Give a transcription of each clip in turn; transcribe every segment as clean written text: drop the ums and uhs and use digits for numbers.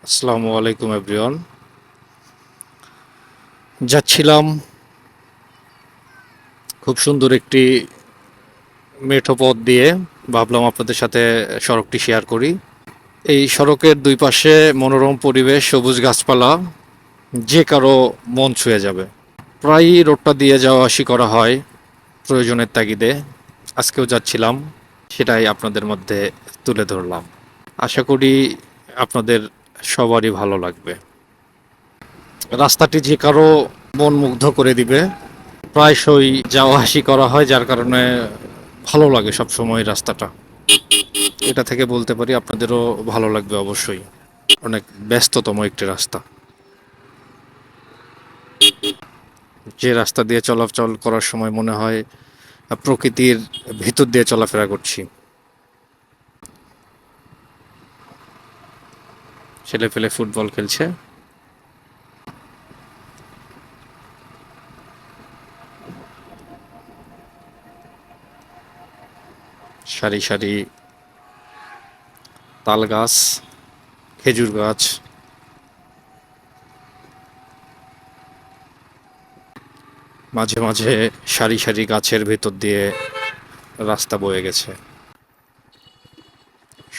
আসসালামু আলাইকুম এভরিওয়ান। যাচ্ছিলাম খুব সুন্দর একটি মেঠো পথ দিয়ে, ভাবলাম আপনাদের সাথে সড়কটি শেয়ার করি। এই সড়কের দুই পাশে মনোরম পরিবেশ, সবুজ গাছপালা, যে কারো মন ছুঁয়ে যাবে। প্রায়ই রোডটা দিয়ে যাওয়া আসি করা হয় প্রয়োজনের তাগিদে। আজকেও যাচ্ছিলাম, সেটাই আপনাদের মধ্যে তুলে ধরলাম। আশা করি আপনাদের সবারই ভালো লাগবে। রাস্তাটি যে কারো মন মুগ্ধ করে দিবে। প্রায়শই যাওয়া আসি করা হয়, যার কারণে ভালো লাগে সব সময় রাস্তাটা। এটা থেকে বলতে পারি আপনাদেরও ভালো লাগবে অবশ্যই। অনেক ব্যস্ততম একটি রাস্তা, যে রাস্তা দিয়ে চলাচল করার সময় মনে হয় প্রকৃতির ভিতর দিয়ে চলাফেরা করছি। ছেলে পেলে ফুটবল খেলছে। সারি সারি তাল গাছ, খেজুর গাছ, মাঝে মাঝে সারি সারি গাছের ভেতর দিয়ে রাস্তা বয়ে গেছে।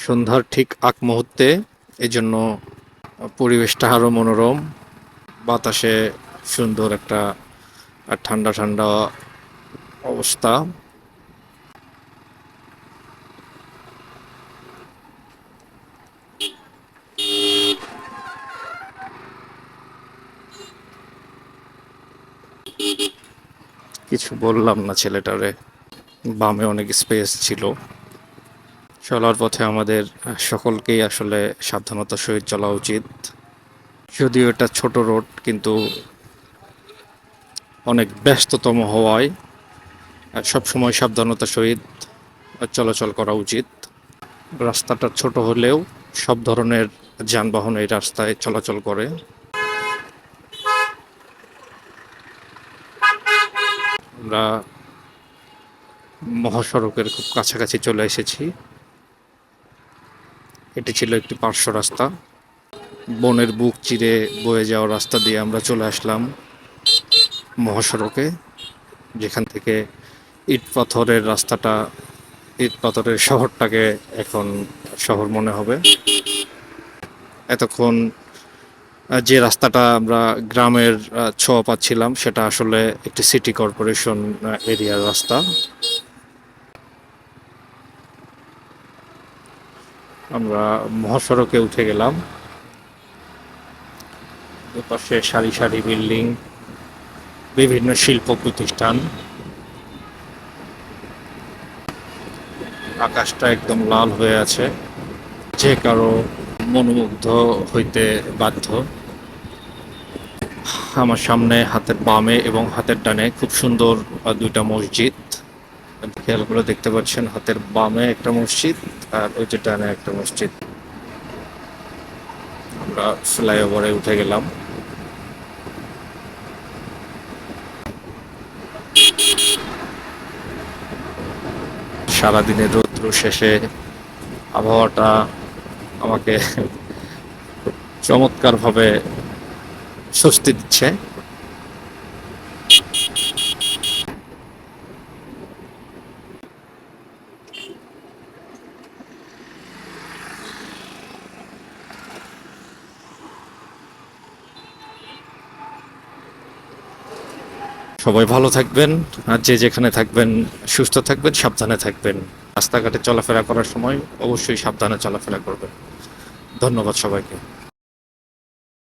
সন্ধ্যার ঠিক আগ মুহূর্তে, এজন্য পরিবেশটা আরও মনোরম। বাতাসে সুন্দর একটা ঠান্ডা ঠান্ডা অবস্থা। কিছু বললাম না ছেলেটারে। বামে অনেক স্পেস ছিল। চলার পথে আমাদের সকলকেই আসলে সাবধানতার সহিত চলা উচিত। যদিও এটা ছোট রোড, কিন্তু অনেক ব্যস্ততম হওয়ায় সবসময় সাবধানতার সহিত চলাচল করা উচিত। রাস্তাটা ছোট হলেও সব ধরনের যানবাহন এই রাস্তায় চলাচল করে। আমরা মহাসড়কের খুব কাছাকাছি চলে এসেছি। এটি ছিল একটি পার্শ্ব রাস্তা। বনের বুক চিরে বয়ে যাওয়া রাস্তা দিয়ে আমরা চলে আসলাম মহাসড়কে, যেখান থেকে ইট পাথরের রাস্তাটা, ইট পাথরের শহরটাকে এখন শহর মনে হবে। এতক্ষণ যে রাস্তাটা আমরা গ্রামের ছোঁয়া পাচ্ছিলাম, সেটা আসলে একটি সিটি কর্পোরেশন এরিয়ার রাস্তা। আমরা মহাসড়কে উঠে গেলাম। এপাশে সারি সারি বিল্ডিং, বিভিন্ন শিল্প প্রতিষ্ঠান। আকাশটা একদম লাল হয়ে আছে, যে কারো মনোমুগ্ধ হইতে বাধ্য। আমার সামনে হাতের বামে এবং হাতের ডানে খুব সুন্দর দুইটা মসজিদ। খেয়াল করে দেখতে পাচ্ছেন, হাতের বামে একটা মসজিদ আর ওই যে ডানে একটা মসজিদ। আমরা ফ্লাইওভারে উঠে গেলাম। সারাদিনের রৌদ্র শেষে আবহাওয়াটা আমাকে চমৎকারভাবে স্বস্তি দিচ্ছে। সবাই ভালো থাকবেন, আর যে যেখানে থাকবেন সুস্থ থাকবেন, সাবধানে থাকবেন। রাস্তাঘাটে চলাফেরা করার সময় অবশ্যই সাবধানে চলাফেরা করবেন। ধন্যবাদ সবাইকে।